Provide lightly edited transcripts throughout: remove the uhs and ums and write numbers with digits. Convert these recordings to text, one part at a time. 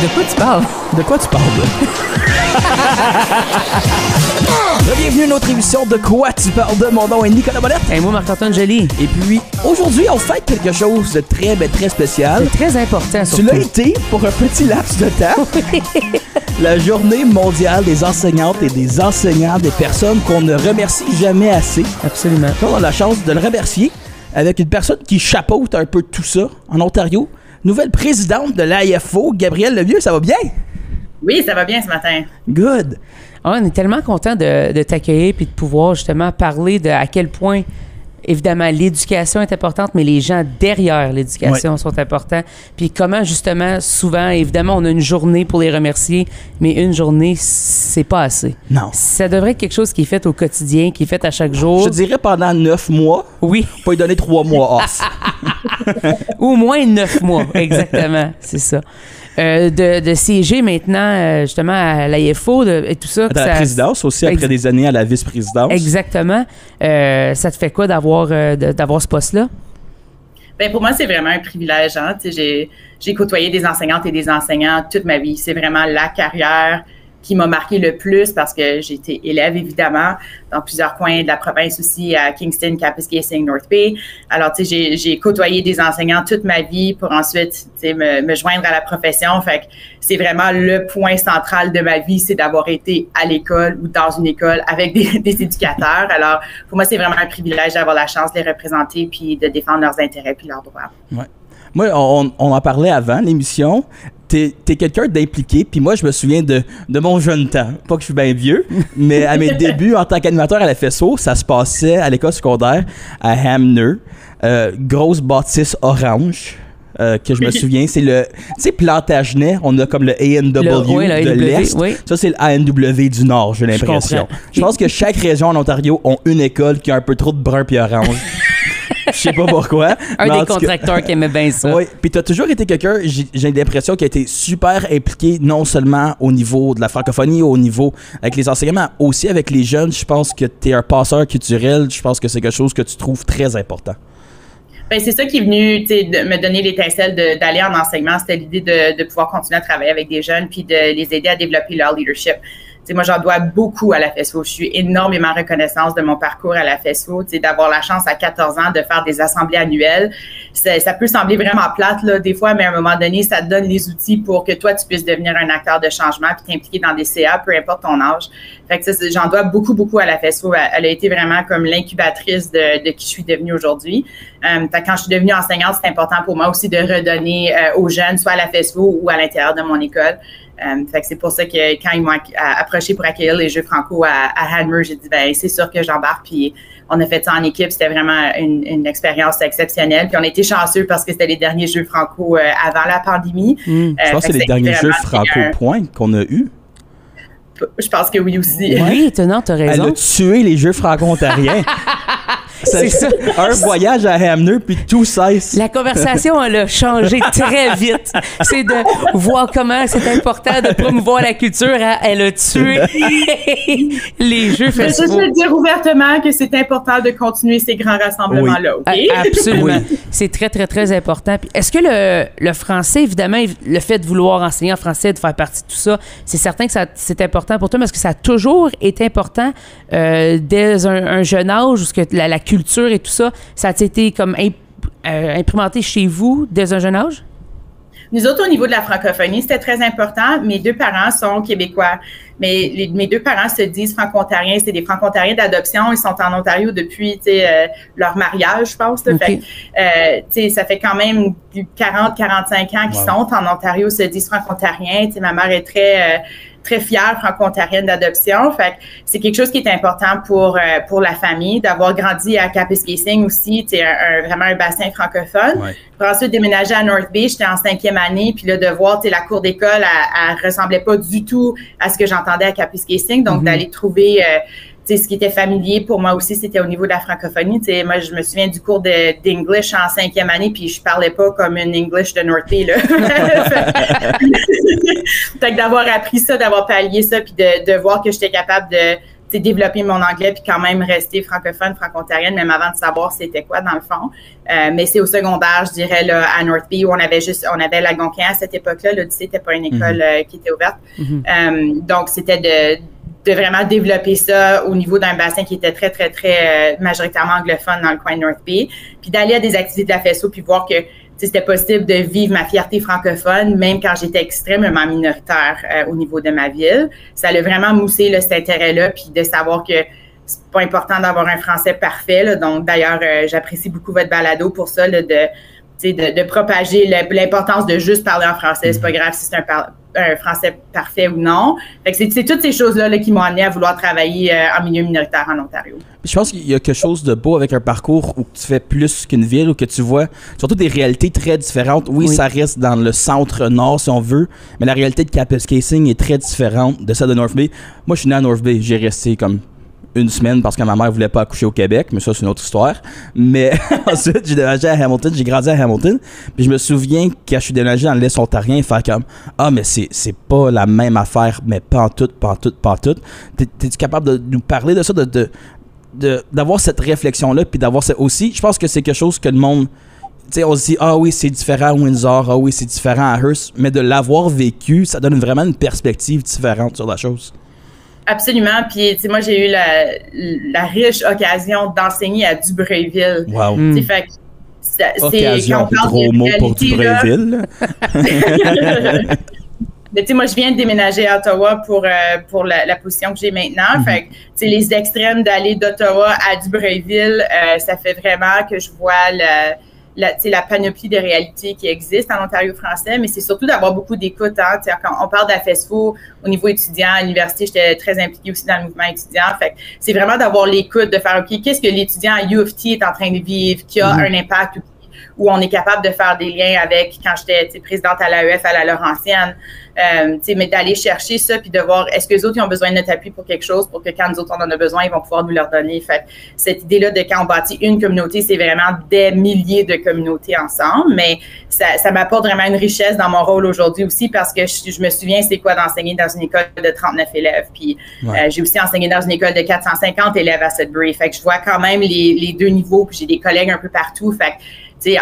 de quoi tu parles? De quoi tu parles? Bienvenue à une autre émission de Quoi tu parles de. Mon nom est Nicolas Bolette. Et moi, Marc-Antoine Joly. Et puis, aujourd'hui, on fête quelque chose de très spécial. C'est très important, surtout. Tu l'as été pour un petit laps de temps. La journée mondiale des enseignantes et des enseignants, des personnes qu'on ne remercie jamais assez. Absolument. On a la chance de le remercier avec une personne qui chapeaute un peu tout ça en Ontario. Nouvelle présidente de l'AIFO, Gabrielle Lemieux, ça va bien? Oui, ça va bien ce matin. Good. On est tellement content de t'accueillir et de pouvoir justement parler de à quel point, évidemment, l'éducation est importante, mais les gens derrière l'éducation sont importants. Puis comment, justement, souvent, évidemment, on a une journée pour les remercier, mais une journée, c'est pas assez. Non. Ça devrait être quelque chose qui est fait au quotidien, qui est fait à chaque jour. Je dirais pendant 9 mois. Oui. Pas lui donner 3 mois off. Au moins 9 mois, exactement, c'est ça. De siéger maintenant, justement, à l'AIFO et tout ça. À la présidence aussi, après des années à la vice-présidence. Exactement. Ça te fait quoi d'avoir ce poste-là? Ben pour moi, c'est vraiment un privilège. Hein? J'ai côtoyé des enseignantes et des enseignants toute ma vie. C'est vraiment la carrière qui m'a marqué le plus parce que j'ai été élève, évidemment, dans plusieurs coins de la province aussi, à Kingston, Kapuskasing, North Bay. Alors, tu sais, j'ai côtoyé des enseignants toute ma vie pour ensuite, tu sais, me joindre à la profession. Fait que c'est vraiment le point central de ma vie, c'est d'avoir été à l'école ou dans une école avec des éducateurs. Alors, pour moi, c'est vraiment un privilège d'avoir la chance de les représenter puis de défendre leurs intérêts puis leurs droits. Ouais. Moi, on en parlait avant l'émission. T'es quelqu'un d'impliqué, puis moi, je me souviens de mon jeune temps. Pas que je suis bien vieux, mais à mes débuts en tant qu'animateur à la FSO, ça se passait à l'école secondaire à Hamner. Grosse bâtisse orange. Que je me souviens, c'est le, tu sais, Plantagenet, on a comme le ANW de l'Est. Oui. Ça, c'est le ANW du Nord, j'ai l'impression. Je pense que chaque région en Ontario ont une école qui a un peu trop de brun puis orange. Je sais pas pourquoi. Un des contracteurs qui aimait bien ça. Oui, puis tu as toujours été quelqu'un, j'ai l'impression, qui a été super impliqué, non seulement au niveau de la francophonie, au niveau avec les enseignements, aussi avec les jeunes. Je pense que tu es un passeur culturel. Je pense que c'est quelque chose que tu trouves très important. Ben c'est ça qui est venu de me donner l'étincelle d'aller en enseignement. C'était l'idée de pouvoir continuer à travailler avec des jeunes puis de les aider à développer leur leadership. T'sais, moi, j'en dois beaucoup à la FSO. Je suis énormément reconnaissante de mon parcours à la FSO, d'avoir la chance à 14 ans de faire des assemblées annuelles. Ça peut sembler vraiment plate là, des fois, mais à un moment donné, ça te donne les outils pour que toi, tu puisses devenir un acteur de changement puis t'impliquer dans des CA, peu importe ton âge. Fait que j'en dois beaucoup à la FSO. Elle a été vraiment comme l'incubatrice de qui je suis devenue aujourd'hui. Quand je suis devenue enseignante, c'est important pour moi aussi de redonner aux jeunes, soit à la FSO ou à l'intérieur de mon école. Fait que c'est pour ça que quand ils m'ont approché pour accueillir les Jeux Franco à Hamner, j'ai dit ben c'est sûr que j'embarque. Puis on a fait ça en équipe, c'était vraiment une expérience exceptionnelle. Puis on a été chanceux parce que c'était les derniers Jeux Franco avant la pandémie. Je pense que c'est les derniers Jeux Franco-Point qu'on a eus. Je pense que oui aussi. Oui, étonnant, t'as raison. Elle a tué les Jeux franco-ontariens. C'est ça. Un voyage à Hamner, puis tout cesse. La conversation, elle a changé très vite. C'est de voir comment c'est important de promouvoir la culture. Elle a tué les Jeux festivals. Je veux dire ouvertement que c'est important de continuer ces grands rassemblements-là. Oui. Okay? Absolument. Oui. C'est très important. Puis est-ce que le français, évidemment, le fait de vouloir enseigner en français, de faire partie de tout ça, c'est certain que c'est important pour toi, mais est-ce que ça a toujours été important dès un jeune âge, où que la culture et tout ça, ça a été comme implémenté chez vous dès un jeune âge? Nous autres, au niveau de la francophonie, c'était très important. Mes deux parents sont québécois, mais mes deux parents se disent franco-ontariens. C'est des franco-ontariens d'adoption. Ils sont en Ontario depuis leur mariage, je pense. Okay. Fait, ça fait quand même 40-45 ans qu'ils sont en Ontario, se disent franco-ontariens. Ma mère est très fière franco-ontarienne d'adoption. Fait que c'est quelque chose qui est important pour la famille, d'avoir grandi à Kapuskasing aussi, vraiment un bassin francophone. Ouais. Pour ensuite déménager à North Bay, j'étais en 5e année, puis là, de voir, la cour d'école, elle ressemblait pas du tout à ce que j'entendais à Kapuskasing. Donc, d'aller trouver ce qui était familier pour moi aussi, c'était au niveau de la francophonie. Moi, je me souviens du cours d'English en 5e année, puis je parlais pas comme une English de North Bay, là. Fait que d'avoir appris ça, d'avoir pallié ça, puis de voir que j'étais capable développer mon anglais puis quand même rester francophone, franco-ontarienne, même avant de savoir c'était quoi dans le fond. Mais c'est au secondaire, je dirais, là, à Northby, où on avait l'Algonquin à cette époque-là. L'Odyssée n'était pas une école qui était ouverte. Donc, c'était de vraiment développer ça au niveau d'un bassin qui était très, très, très majoritairement anglophone dans le coin de Northby. Puis d'aller à des activités de la FSO puis voir que c'était possible de vivre ma fierté francophone, même quand j'étais extrêmement minoritaire au niveau de ma ville. Ça a vraiment moussé là, cet intérêt-là, puis de savoir que c'est pas important d'avoir un français parfait. Là. Donc, d'ailleurs, j'apprécie beaucoup votre balado pour ça, là, de propager l'importance de juste parler en français. C'est pas grave si c'est un français parfait ou non. Fait que c'est toutes ces choses-là là, qui m'ont amené à vouloir travailler en milieu minoritaire en Ontario. Je pense qu'il y a quelque chose de beau avec un parcours où tu fais plus qu'une ville, où que tu vois surtout des réalités très différentes. Oui, ça reste dans le centre-nord, si on veut, mais la réalité de Kapuskasing est très différente de celle de North Bay. Moi, je suis né à North Bay. J'ai resté comme une semaine parce que ma mère voulait pas accoucher au Québec, mais ça, c'est une autre histoire. Mais ensuite, j'ai déménagé à Hamilton, j'ai grandi à Hamilton, puis je me souviens quand je suis déménagé dans l'Est ontarien, faire comme « Ah, mais c'est pas la même affaire, mais pas en tout. » T'es-tu capable de nous parler de ça, d'avoir cette réflexion-là, puis d'avoir aussi, je pense que c'est quelque chose que le monde, tu sais, on se dit, ah oui, c'est différent à Windsor, ah oui, c'est différent à Hearst, mais de l'avoir vécu, ça donne vraiment une perspective différente sur la chose. Absolument. Puis, tu sais, moi, j'ai eu la riche occasion d'enseigner à Dubreuilville. Wow. Fait que occasion, gros mot pour Dubreuilville. Mais tu sais, moi, je viens de déménager à Ottawa pour la position que j'ai maintenant. Fait que, tu sais, les extrêmes d'aller d'Ottawa à Dubreuilville, ça fait vraiment que je vois la panoplie de réalités qui existent en Ontario français, mais c'est surtout d'avoir beaucoup d'écoute. Hein. Quand on parle d'AFESFO au niveau étudiant, à l'université, j'étais très impliquée aussi dans le mouvement étudiant. Fait que c'est vraiment d'avoir l'écoute, de faire, OK, qu'est-ce que l'étudiant à U of T est en train de vivre, qui a un impact, où on est capable de faire des liens avec, quand j'étais présidente à l'AEF à la Laurentienne, mais d'aller chercher ça puis de voir est-ce que les autres ils ont besoin de notre appui pour quelque chose pour que quand nous autres on en a besoin, ils vont pouvoir nous leur donner. Fait cette idée-là de quand on bâtit une communauté, c'est vraiment des milliers de communautés ensemble, mais ça m'apporte vraiment une richesse dans mon rôle aujourd'hui aussi parce que je me souviens c'est quoi d'enseigner dans une école de 39 élèves. Puis j'ai aussi enseigné dans une école de 450 élèves à Sudbury. Fait que je vois quand même les deux niveaux, puis j'ai des collègues un peu partout. Fait que tu sais,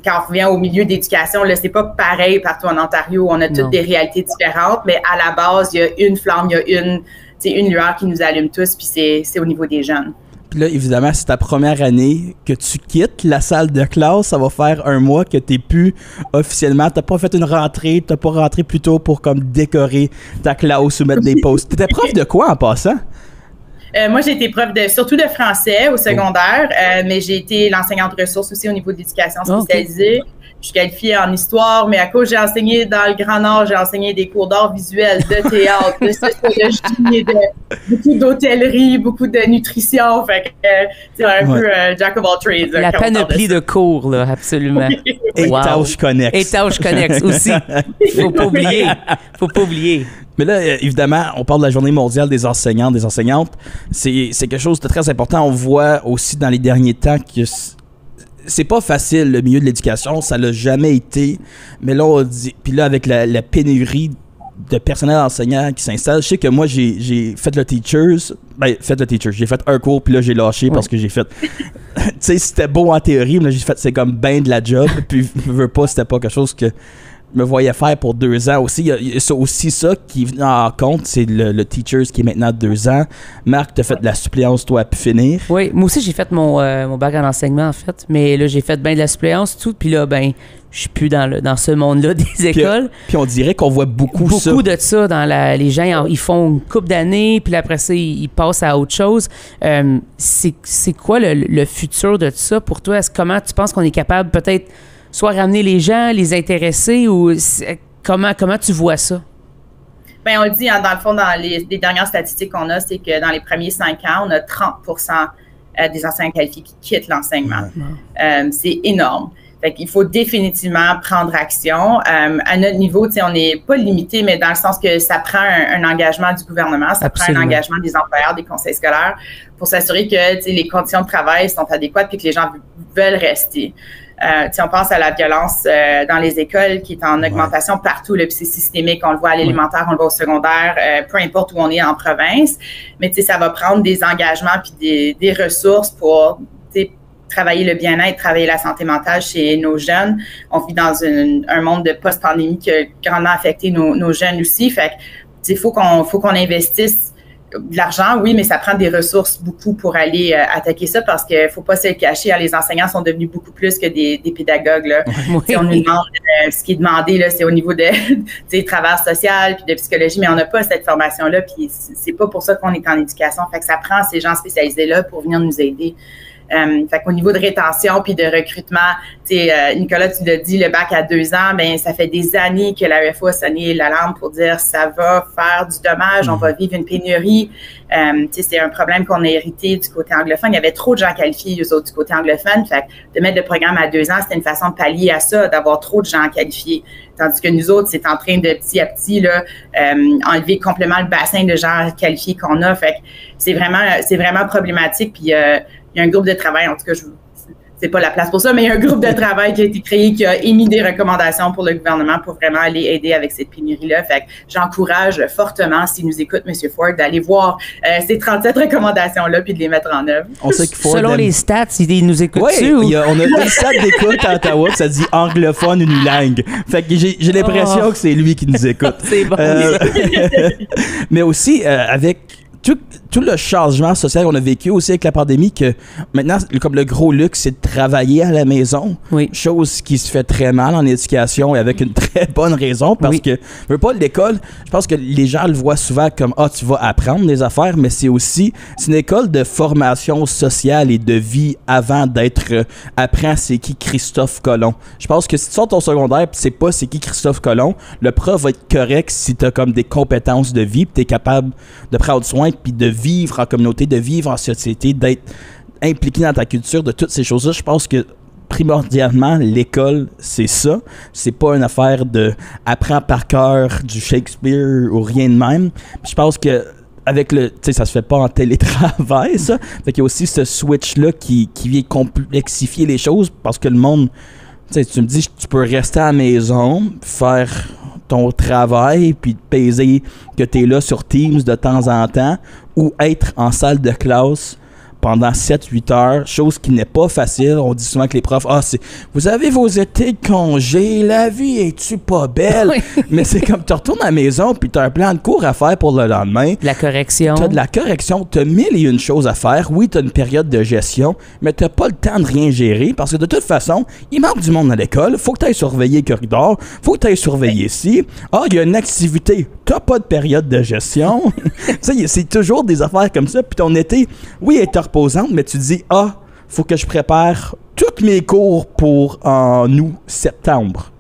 quand on revient au milieu d'éducation, là, c'est pas pareil partout en Ontario. On a toutes des réalités différentes, mais à la base, il y a une flamme, il y a une lueur qui nous allume tous, puis c'est au niveau des jeunes. Puis là, évidemment, c'est ta première année que tu quittes la salle de classe. Ça va faire un mois que t'es plus officiellement. T'as pas fait une rentrée, t'as pas rentré plus tôt pour comme décorer ta classe ou mettre des posts. T'étais prof de quoi en passant? Moi, j'ai été prof surtout de français au secondaire, mais j'ai été l'enseignante ressources aussi au niveau de l'éducation spécialisée. Je suis qualifiée en histoire, mais à cause j'ai enseigné dans le Grand Nord, j'ai enseigné des cours d'art visuel, de théâtre, de sociologie, beaucoup d'hôtellerie, beaucoup de nutrition. Fait que c'est un peu jack of all trades. La panoplie de cours, là, absolument. Et tâches connexes. Et tâches connexes aussi. Faut pas oublier. Mais là, évidemment, on parle de la Journée mondiale des enseignants, des enseignantes. C'est quelque chose de très important. On voit aussi dans les derniers temps que c'est pas facile, le milieu de l'éducation. Ça l'a jamais été. Mais là, on dit... Puis là, avec la pénurie de personnel enseignant qui s'installe, je sais que moi, j'ai fait le Teachers. J'ai fait un cours, puis là, j'ai lâché parce que j'ai fait... tu sais, c'était beau en théorie, mais là, j'ai fait... C'est comme ben de la job. Puis, je veux pas, c'était pas quelque chose que me voyais faire pour 2 ans aussi. Il y a aussi ça qui vient en compte, c'est le Teachers qui est maintenant 2 ans. Marc, t'as fait de la suppléance, toi, à pu finir. Oui, moi aussi, j'ai fait mon bac en enseignement, en fait. Mais là, j'ai fait bien de la suppléance, tout. Puis là, ben, je suis plus dans ce monde-là des écoles. Puis on dirait qu'on voit beaucoup ça. Beaucoup de ça dans les gens, ils font une couple d'années, puis après ça, ils passent à autre chose. C'est quoi le futur de ça pour toi? Comment tu penses qu'on est capable peut-être soit ramener les gens, les intéresser, ou comment tu vois ça? Bien, on le dit, hein, dans le fond, dans les dernières statistiques qu'on a, c'est que dans les premiers 5 ans, on a 30% des enseignants qualifiés qui quittent l'enseignement. C'est énorme. Fait qu'il faut définitivement prendre action. À notre niveau, on n'est pas limité, mais dans le sens que ça prend un engagement du gouvernement, ça prend un engagement des employeurs, des conseils scolaires pour s'assurer que les conditions de travail sont adéquates puis que les gens veulent rester. On pense à la violence dans les écoles qui est en augmentation partout, puis c'est systémique, on le voit à l'élémentaire, on le voit au secondaire, peu importe où on est en province, mais ça va prendre des engagements puis des ressources pour travailler le bien-être, travailler la santé mentale chez nos jeunes. On vit dans un monde de post-pandémie qui a grandement affecté nos jeunes aussi. Fait que, faut qu'on investisse de l'argent, oui, mais ça prend des ressources beaucoup pour aller attaquer ça parce qu'il faut pas se le cacher. Les enseignants sont devenus beaucoup plus que des pédagogues. Là. Oui. On nous demande, ce qui est demandé, là, c'est au niveau de travail social puis de psychologie, mais on n'a pas cette formation-là. Puis c'est pas pour ça qu'on est en éducation. Fait que ça prend ces gens spécialisés-là pour venir nous aider. Fait qu'au niveau de rétention puis de recrutement, Nicolas, tu l'as dit, le bac à 2 ans, ben ça fait des années que la UFO a sonné l'alarme pour dire ça va faire du dommage, on va vivre une pénurie. C'est un problème qu'on a hérité du côté anglophone. Il y avait trop de gens qualifiés, eux autres, du côté anglophone. Fait que de mettre le programme à 2 ans, c'était une façon de pallier à ça, d'avoir trop de gens qualifiés. Tandis que nous autres, c'est en train de petit à petit là, enlever complètement le bassin de gens qualifiés qu'on a. Fait que c'est vraiment problématique. Puis il y a un groupe de travail, en tout cas, c'est pas la place pour ça, mais il y a un groupe de travail qui a été créé, qui a émis des recommandations pour le gouvernement pour vraiment aller aider avec cette pénurie-là. Fait que j'encourage fortement, s'il nous écoute, M. Ford, d'aller voir ces 37 recommandations-là puis de les mettre en œuvre. On sait qu'il faut selon les stats, il nous écoute dessus. Oui, on a des stats d'écoute à Ottawa, ça dit anglophone unilingue. Fait que j'ai l'impression que c'est lui qui nous écoute. C'est bon. Mais aussi, avec tout le changement social qu'on a vécu aussi avec la pandémie, que maintenant, comme le gros luxe, c'est de travailler à la maison. Oui. Chose qui se fait très mal en éducation et avec une très bonne raison, parce que, je veux pas, l'école, je pense que les gens le voient souvent comme, tu vas apprendre des affaires, mais c'est une école de formation sociale et de vie avant d'être, apprends c'est qui Christophe Colomb. Je pense que si tu sors ton secondaire pis tu sais pas c'est qui Christophe Colomb, le prof va être correct si t'as comme des compétences de vie pis t'es capable de prendre soin puis de vivre en communauté, de vivre en société, d'être impliqué dans ta culture, de toutes ces choses-là. Je pense que primordialement, l'école, c'est ça. C'est pas une affaire de apprends par cœur du Shakespeare ou rien de même. Puis je pense que avec tu sais, ça se fait pas en télétravail, ça. Fait qu'il y a aussi ce switch-là qui vient complexifier les choses parce que le monde, tu sais, tu me dis, tu peux rester à la maison, faire ton travail, puis peser que tu es là sur Teams de temps en temps, ou être en salle de classe pendant 7-8 heures, chose qui n'est pas facile. On dit souvent que les profs, vous avez vos étés de congé, la vie est-tu pas belle? Oui. Mais c'est comme, tu retournes à la maison, puis tu as un plan de cours à faire pour le lendemain. La correction. Tu as de la correction, tu as 1001 choses à faire. Oui, tu as une période de gestion, mais tu n'as pas le temps de rien gérer, parce que de toute façon, il manque du monde à l'école, faut que tu ailles surveiller le corridor, faut que tu ailles surveiller ici. Il y a une activité, tu n'as pas de période de gestion. C'est toujours des affaires comme ça, puis ton été, oui, est reposante, mais tu dis, faut que je prépare tous mes cours pour en août-septembre.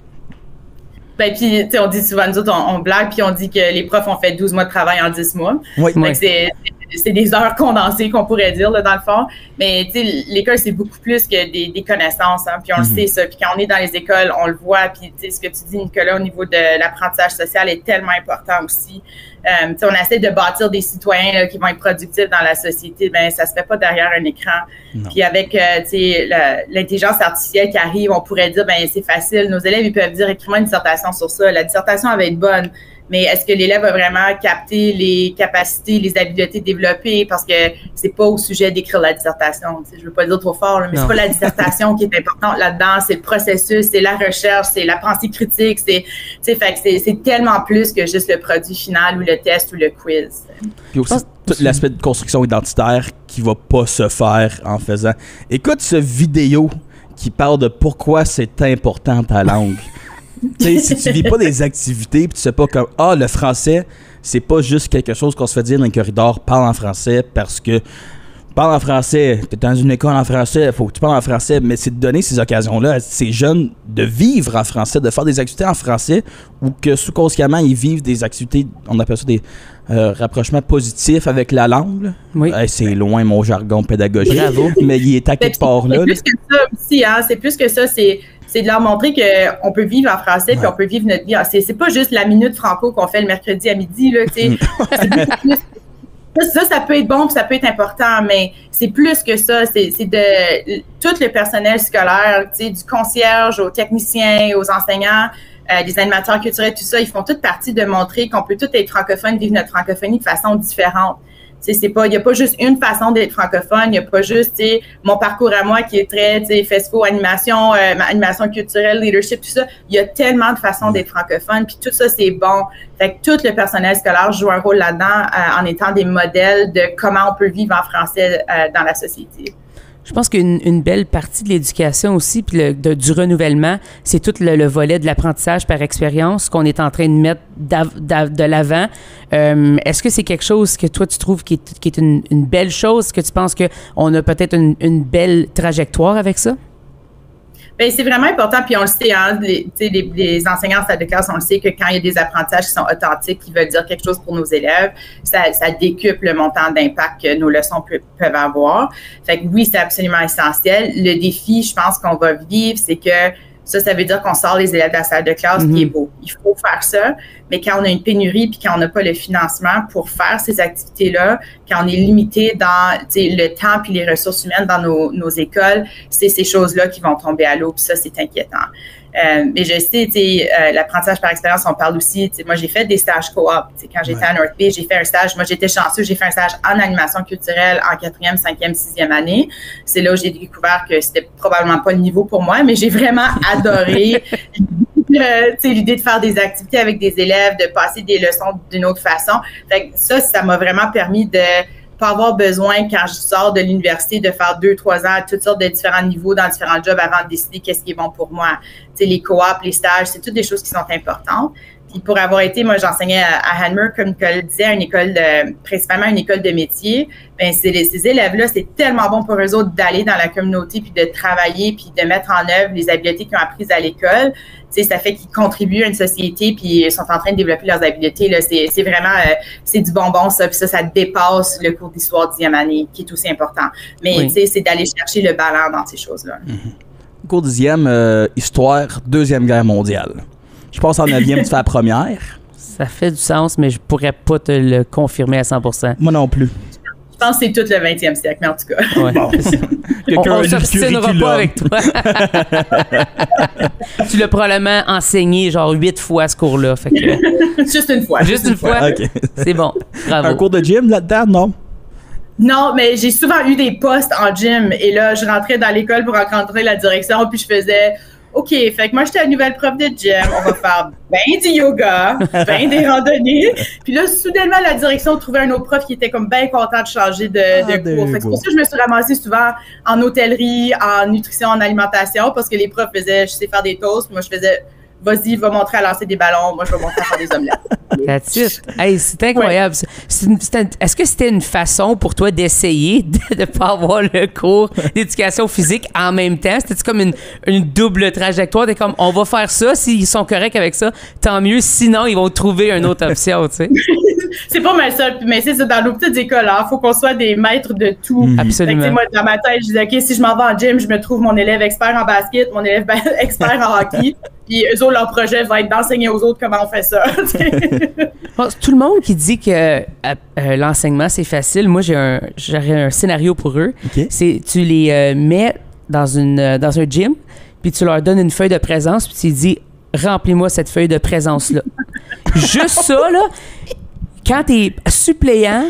Ben, puis, tu sais, on dit souvent, nous autres, on blague, puis on dit que les profs ont fait 12 mois de travail en 10 mois. Oui. Donc, c'est des heures condensées qu'on pourrait dire, là, dans le fond. Mais, tu sais, l'école, c'est beaucoup plus que des connaissances, hein, puis on le sait, ça. Puis quand on est dans les écoles, on le voit, puis, tu sais, ce que tu dis, Nicolas, au niveau de l'apprentissage social est tellement important aussi. On essaie de bâtir des citoyens là, qui vont être productifs dans la société, ben ça se fait pas derrière un écran. Non. Puis avec l'intelligence artificielle qui arrive, on pourrait dire ben c'est facile. Nos élèves ils peuvent dire écris-moi une dissertation sur ça. La dissertation elle va être bonne, mais est-ce que l'élève va vraiment capter les capacités, les habiletés développées parce que c'est pas au sujet d'écrire la dissertation. Je veux pas le dire trop fort, là, mais c'est pas la dissertation qui est importante là-dedans, c'est le processus, c'est la recherche, c'est la pensée critique, fait que c'est tellement plus que juste le produit final ou le test ou le quiz. Puis aussi tout l'aspect de construction identitaire qui va pas se faire en faisant. Écoute ce vidéo qui parle de pourquoi c'est important ta langue. Tu sais, si tu vis pas des activités puis tu sais pas comme le français, c'est pas juste quelque chose qu'on se fait dire dans le corridor, parle en français parce que parle en français, tu es dans une école en français, il faut que tu parles en français, mais c'est de donner ces occasions-là à ces jeunes de vivre en français, de faire des activités en français ou que sous-consciemment, ils vivent des activités, on appelle ça des rapprochements positifs avec la langue. Oui. C'est loin mon jargon pédagogique, Bravo. mais il est à quelque part là. C'est plus que ça aussi, hein? C'est plus que ça, c'est de leur montrer qu'on peut vivre en français puis on peut vivre notre vie. C'est pas juste la minute franco qu'on fait le mercredi à midi, là, tu sais. Ça peut être bon, puis ça peut être important, mais c'est plus que ça. C'est de tout le personnel scolaire, tu sais, du concierge aux techniciens, aux enseignants, des animateurs culturels, tout ça, ils font toute partie de montrer qu'on peut tous être francophones, vivre notre francophonie de façon différente. Tu sais, il n'y a pas juste une façon d'être francophone, il n'y a pas juste, tu sais, mon parcours à moi qui est très, tu sais, FESFO, animation, animation culturelle, leadership, tout ça. Il y a tellement de façons d'être francophone, puis tout ça, c'est bon. Fait que tout le personnel scolaire joue un rôle là-dedans en étant des modèles de comment on peut vivre en français dans la société. Je pense qu'une belle partie de l'éducation aussi, puis du renouvellement, c'est tout le volet de l'apprentissage par expérience qu'on est en train de mettre de l'avant. Est-ce que c'est quelque chose que toi, tu trouves qui est une belle chose? Est-ce que tu penses qu'on a peut-être une belle trajectoire avec ça? Bien, c'est vraiment important, puis on le sait, hein, les enseignants en salle de classe, on le sait que quand il y a des apprentissages qui sont authentiques, qui veulent dire quelque chose pour nos élèves, ça décuple le montant d'impact que nos leçons peuvent avoir. Fait que oui, c'est absolument essentiel. Le défi, je pense qu'on va vivre, c'est que ça veut dire qu'on sort les élèves de la salle de classe, qui est beau. Il faut faire ça, mais quand on a une pénurie puis quand on n'a pas le financement pour faire ces activités-là, quand on est limité dans le temps puis les ressources humaines dans nos écoles, c'est ces choses-là qui vont tomber à l'eau, puis ça, c'est inquiétant. Mais je sais, l'apprentissage par expérience, on parle aussi, moi, j'ai fait des stages coop. Quand j'étais à North Bay, j'ai fait un stage, moi, j'étais chanceuse, j'ai fait un stage en animation culturelle en 4e, 5e, 6e année. C'est là où j'ai découvert que c'était probablement pas le niveau pour moi, mais j'ai vraiment adoré l'idée de faire des activités avec des élèves, de passer des leçons d'une autre façon. Fait que ça m'a vraiment permis de pas avoir besoin, quand je sors de l'université, de faire 2-3 ans à toutes sortes de différents niveaux dans différents jobs avant de décider qu'est-ce qui est bon pour moi. Tu sais, les coops, les stages, c'est toutes des choses qui sont importantes. Puis pour avoir été, moi, j'enseignais à Hanmer, comme Nicole disait, une école principalement une école de métier. Ben, ces élèves-là, c'est tellement bon pour eux autres d'aller dans la communauté puis de travailler puis de mettre en œuvre les habiletés qu'ils ont apprises à l'école. Tu sais, ça fait qu'ils contribuent à une société puis ils sont en train de développer leurs habiletés. Là, c'est vraiment, c'est du bonbon, ça. Puis ça dépasse le cours d'histoire 10e année, qui est aussi important. Mais oui, tu sais, c'est d'aller chercher le ballon dans ces choses-là. Cours 10e, histoire, 2e guerre mondiale. Je pense en 9e, tu fais la première. Ça fait du sens, mais je pourrais pas te le confirmer à 100%. Moi non plus. Je pense que c'est tout le 20e siècle, mais en tout cas. Ouais. Bon. On s'obstinera pas avec toi. Tu l'as probablement enseigné genre 8 fois ce cours-là. Fait que... Juste une fois. Juste une fois? Okay. C'est bon. Bravo. Un cours de gym là-dedans, non? Non, mais j'ai souvent eu des postes en gym. Et là, je rentrais dans l'école pour rencontrer la direction, puis je faisais... OK, fait que moi, j'étais la nouvelle prof de gym. On va faire ben du yoga, ben des randonnées. Puis là, soudainement, la direction trouvait un autre prof qui était comme bien content de changer de cours. Fait que c'est pour ça que je me suis ramassée souvent en hôtellerie, en nutrition, en alimentation, parce que les profs faisaient, je sais faire des toasts. Moi, je faisais, vas-y, va montrer à lancer des ballons. Moi, je vais montrer à faire des omelettes. That's it. Hey, c'est incroyable. Ouais. Est-ce que c'était une façon pour toi d'essayer de ne pas avoir le cours d'éducation physique en même temps? C'était comme une double trajectoire? T'es comme, on va faire ça. S'ils sont corrects avec ça, tant mieux. Sinon, ils vont trouver une autre option, tu sais. C'est pas mal ça. Mais c'est ça, dans nos petites écoles, il faut qu'on soit des maîtres de tout. Absolument. Fait que, moi, dans ma tête, je disais, OK, si je m'en vais en gym, je me trouve mon élève expert en basket, mon élève expert en hockey. Puis eux autres, leur projet va être d'enseigner aux autres comment on fait ça. Tout le monde qui dit que l'enseignement, c'est facile, moi, j'aurais un scénario pour eux. Okay. C'est tu les mets dans un gym, puis tu leur donnes une feuille de présence, puis tu dis « Remplis-moi cette feuille de présence-là. » Juste ça, là, quand tu es suppléant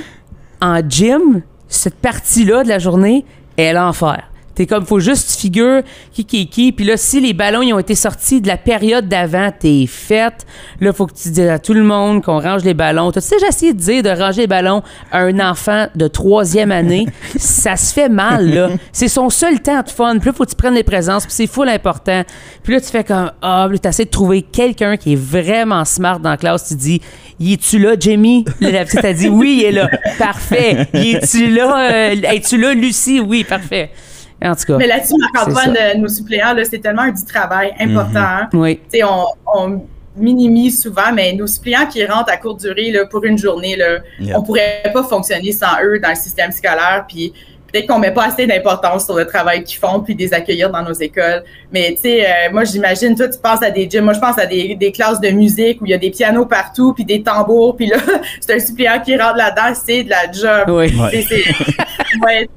en gym, cette partie-là de la journée est l'enfer. T'es comme, faut juste que tu figures qui. Puis là, si les ballons ils ont été sortis de la période d'avant, t'es faite. Là, faut que tu dises à tout le monde qu'on range les ballons. T'as déjà essayé de dire de ranger les ballons à un enfant de 3e année? Ça se fait mal, là. C'est son seul temps de fun. Puis là, faut que tu prennes les présences. Puis c'est full important. Puis là, tu fais comme, puis t'essaies de trouver quelqu'un qui est vraiment smart dans la classe. Tu dis, y es-tu là, Jamie? La petite a dit, oui, il est là. Parfait. Y es-tu là? Es-tu là, Lucie? Oui, parfait. En tout cas, mais là-dessus, Marc-Antoine, nos suppléants, là, c'est tellement du travail important. Hein? Oui. On minimise souvent, mais nos suppléants qui rentrent à courte durée là, pour une journée, là, on pourrait pas fonctionner sans eux dans le système scolaire. Puis peut-être qu'on met pas assez d'importance sur le travail qu'ils font, puis les accueillir dans nos écoles. Mais tu sais, moi j'imagine, toi tu penses à des gyms, moi je pense à des classes de musique où il y a des pianos partout, puis des tambours, puis là c'est un suppléant qui rentre là-dedans, c'est de la job. Oui. Ouais.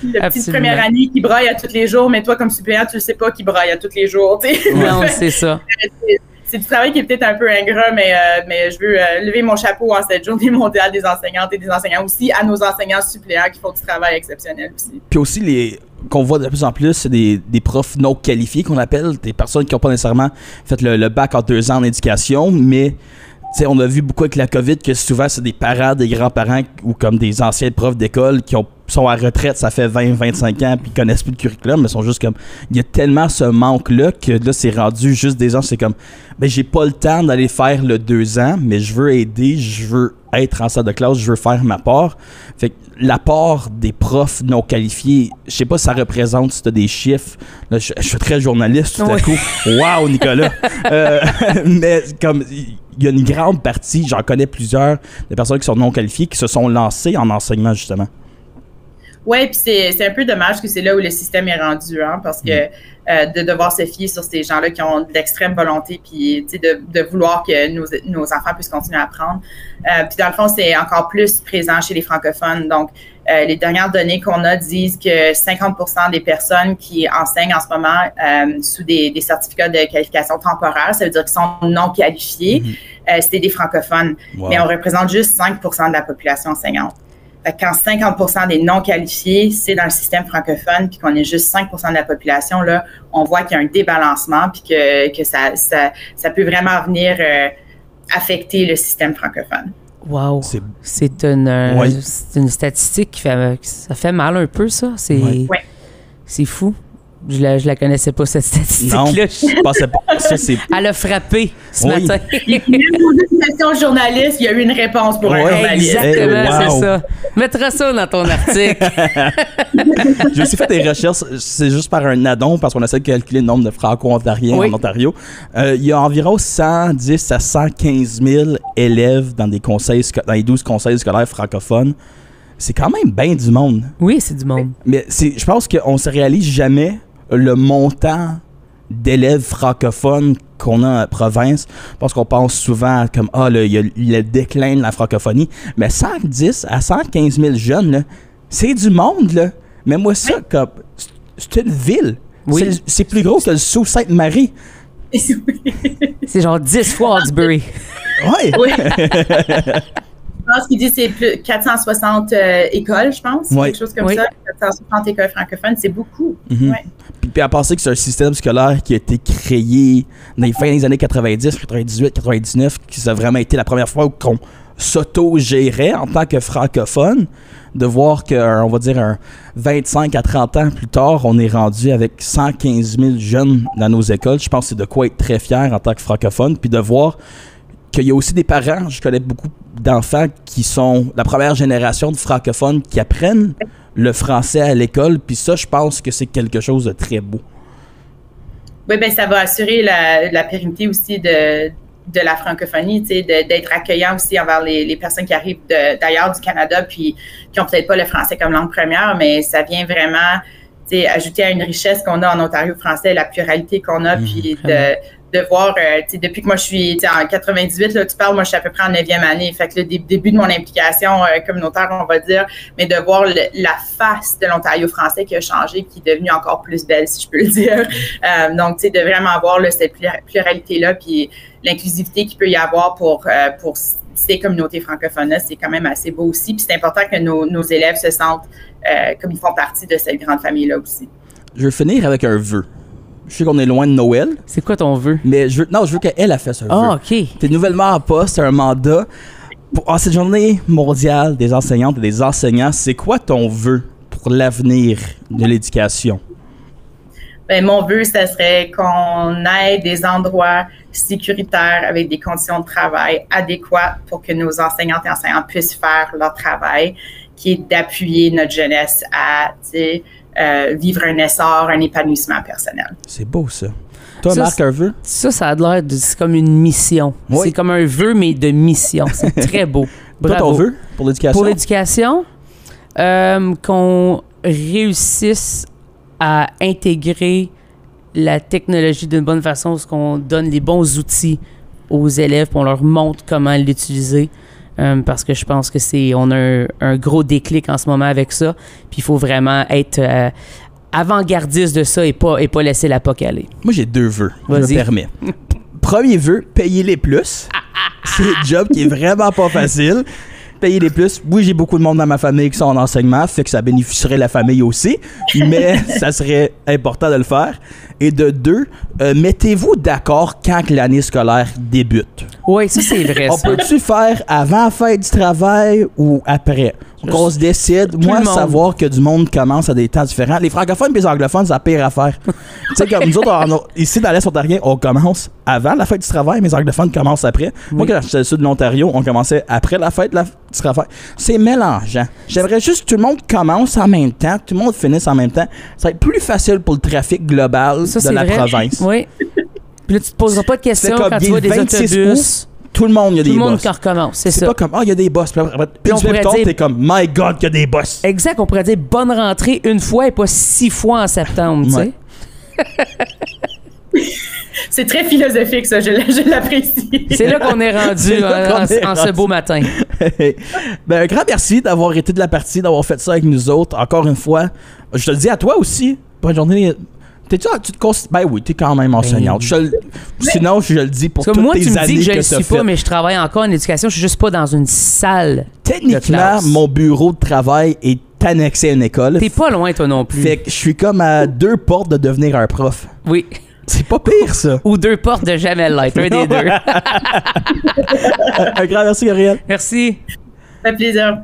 Le petit première année qui braille à tous les jours, mais toi, comme suppléant, tu ne sais pas qui braille à tous les jours. Non, c'est ça. C'est du travail qui est peut-être un peu ingrat, mais je veux lever mon chapeau en cette journée mondiale des enseignantes et des enseignants aussi, à nos enseignants suppléants qui font du travail exceptionnel aussi. Puis aussi, qu'on voit de plus en plus, c'est des profs non qualifiés qu'on appelle, des personnes qui n'ont pas nécessairement fait le bac en 2 ans en éducation, mais t'sais, on a vu beaucoup avec la COVID que souvent c'est des parents, des grands-parents ou comme des anciens profs d'école qui sont à retraite, ça fait 20-25 ans, puis ils connaissent plus le curriculum, mais sont juste comme, il y a tellement ce manque-là que là, c'est rendu juste des ans, c'est comme, ben j'ai pas le temps d'aller faire le 2 ans, mais je veux aider, je veux être en salle de classe, je veux faire ma part. Fait que l'apport des profs non qualifiés, je sais pas si ça représente, si t'as des chiffres, là, je suis très journaliste tout à coup, wow Nicolas, mais comme, il y a une grande partie, j'en connais plusieurs, des personnes qui sont non qualifiées, qui se sont lancées en enseignement justement. Oui, puis c'est un peu dommage que c'est là où le système est rendu, hein, parce que de devoir se fier sur ces gens-là qui ont de l'extrême volonté, puis de vouloir que nos enfants puissent continuer à apprendre. Puis dans le fond, c'est encore plus présent chez les francophones. Donc, les dernières données qu'on a disent que 50% des personnes qui enseignent en ce moment sous des certificats de qualification temporaire, ça veut dire qu'ils sont non qualifiés, c'est des francophones. Wow. Mais on représente juste 5% de la population enseignante. Quand 50% des non-qualifiés, c'est dans le système francophone, puis qu'on est juste 5% de la population, là, on voit qu'il y a un débalancement, puis que ça peut vraiment venir affecter le système francophone. Wow! C'est une statistique qui fait... Ça fait mal un peu, ça. C'est fou. Je la connaissais pas, cette statistique-là. Non, je pensais pas. Ça, c'est... Elle a frappé ce matin. Il a posé une question au journaliste, il y a eu une réponse pour un journaliste. Exactement, c'est ça. Mettra ça dans ton article. J'ai aussi fait des recherches, c'est juste par un addon, parce qu'on essaie de calculer le nombre de franco-ontariens en Ontario. Il y a environ 110 à 115 000 élèves dans les 12 conseils scolaires francophones. C'est quand même bien du monde. Oui, c'est du monde. Mais je pense qu'on se réalise jamais le montant d'élèves francophones qu'on a en province, parce qu'on pense souvent comme il y a le déclin de la francophonie, mais 110 à 115 000 jeunes, là, c'est du monde, là. Mais moi, ça, comme, c'est une ville. Oui. C'est plus gros que le Sault-Sainte-Marie. C'est genre 10 fois Hawkesbury. Oui. Je pense qu'il dit que c'est plus 460 écoles, je pense. Quelque chose comme ça. 460 écoles francophones, c'est beaucoup. Puis à penser que c'est un système scolaire qui a été créé dans les fins des années 90, 98, 99, qui ça a vraiment été la première fois qu'on s'auto-gérait en tant que francophone, de voir on va dire, 25 à 30 ans plus tard, on est rendu avec 115 000 jeunes dans nos écoles. Je pense que c'est de quoi être très fier en tant que francophone, puis de voir qu'il y a aussi des parents, je connais beaucoup d'enfants qui sont la première génération de francophones qui apprennent le français à l'école, puis ça, je pense que c'est quelque chose de très beau. Oui, bien, ça va assurer la pérennité aussi de la francophonie, tu sais, d'être accueillant aussi envers les personnes qui arrivent d'ailleurs du Canada, puis qui n'ont peut-être pas le français comme langue première, mais ça vient vraiment, tu sais, ajouter à une richesse qu'on a en Ontario français, la pluralité qu'on a, puis de voir, depuis que moi je suis en 98, là, tu parles, moi je suis à peu près en 9e année, fait que le début de mon implication communautaire, on va dire, mais de voir la face de l'Ontario français qui a changé, qui est devenue encore plus belle, si je peux le dire. Donc, tu sais, de vraiment voir cette pluralité-là, puis l'inclusivité qu'il peut y avoir pour ces communautés francophones-là, c'est quand même assez beau aussi. Puis c'est important que nos élèves se sentent comme ils font partie de cette grande famille-là aussi. je veux finir avec un vœu. Je sais qu'on est loin de Noël, C'est quoi ton vœu? mais je veux qu'elle a fait ce vœu. Ah, OK. T'es nouvellement en poste, un mandat. En cette journée mondiale des enseignantes et des enseignants, c'est quoi ton vœu pour l'avenir de l'éducation? Ben, mon vœu, ce serait qu'on ait des endroits sécuritaires avec des conditions de travail adéquates pour que nos enseignantes et enseignants puissent faire leur travail, qui est d'appuyer notre jeunesse à vivre un essor, un épanouissement personnel. C'est beau, ça. Toi, Ça, Marc, un vœu? Ça a l'air de... C'est comme une mission. Oui. C'est comme un vœu, mais de mission. C'est très beau. Toi, Bravo. ton vœu pour l'éducation? Pour l'éducation, qu'on réussisse à intégrer la technologie d'une bonne façon, parce qu'on donne les bons outils aux élèves, puis on leur montre comment l'utiliser. Parce que je pense que on a un gros déclic en ce moment avec ça. Puis il faut vraiment être avant-gardiste de ça et pas laisser la POC aller. Moi, j'ai 2 vœux. Je me Vas-y. permets. Premier vœu, payer les plus. C'est un job qui est vraiment pas facile. Payer les plus. Oui, j'ai beaucoup de monde dans ma famille qui sont en enseignement, fait que ça bénéficierait la famille aussi, mais ça serait important de le faire. Et de 2, mettez-vous d'accord quand que l'année scolaire débute. Oui, ça, c'est vrai. On ça. peut-tu faire avant la fête du travail ou après? Qu'on se décide. Moi, le monde. savoir que du monde commence à des temps différents. Les francophones et les anglophones, c'est la pire affaire. Tu sais, comme nous autres, ici, dans l'Est ontarien, on commence avant la fête du travail, mais les anglophones commencent après. Moi, quand j'étais au sud de l'Ontario, on commençait après la fête du travail. C'est mélangeant. J'aimerais juste que tout le monde commence en même temps, que tout le monde finisse en même temps. Ça va être plus facile pour le trafic global Ça, de c'est la vrai. province. Oui. Puis là, tu te poseras pas de questions comme quand il tu vois est des 26 autobus. Tout le monde, il y a Tout des le monde boss. qui recommence, c'est C'est ça. pas comme, il y a des boss. Puis après, Puis on une semaine plus pourrait tard, dire- t'es comme, my God, qu'il y a des boss. Exact, on pourrait dire bonne rentrée une fois et pas 6 fois en septembre, tu sais. Ouais. C'est très philosophique, ça, je l'apprécie. C'est là qu'on est rendu C'est là qu'on est en ce rendu. beau matin. Ben, un grand merci d'avoir été de la partie, d'avoir fait ça avec nous autres. Encore une fois, je te le dis à toi aussi. Bonne journée. Tu te considères. Ben oui, t'es quand même enseignante. Sinon, je le dis pour Parce que toutes moi, tes tu me années dis que je que le t'as suis pas, fait. mais je travaille encore en éducation. Je suis juste pas dans une salle. Techniquement, de classe. mon bureau de travail est annexé à une école. T'es pas loin, toi non plus. Fait que je suis comme à 2 portes de devenir un prof. Oui. C'est pas pire, ça. Ou 2 portes de jamais l'être. Un des deux. Un grand merci, Gabriel. Merci. Ça fait plaisir.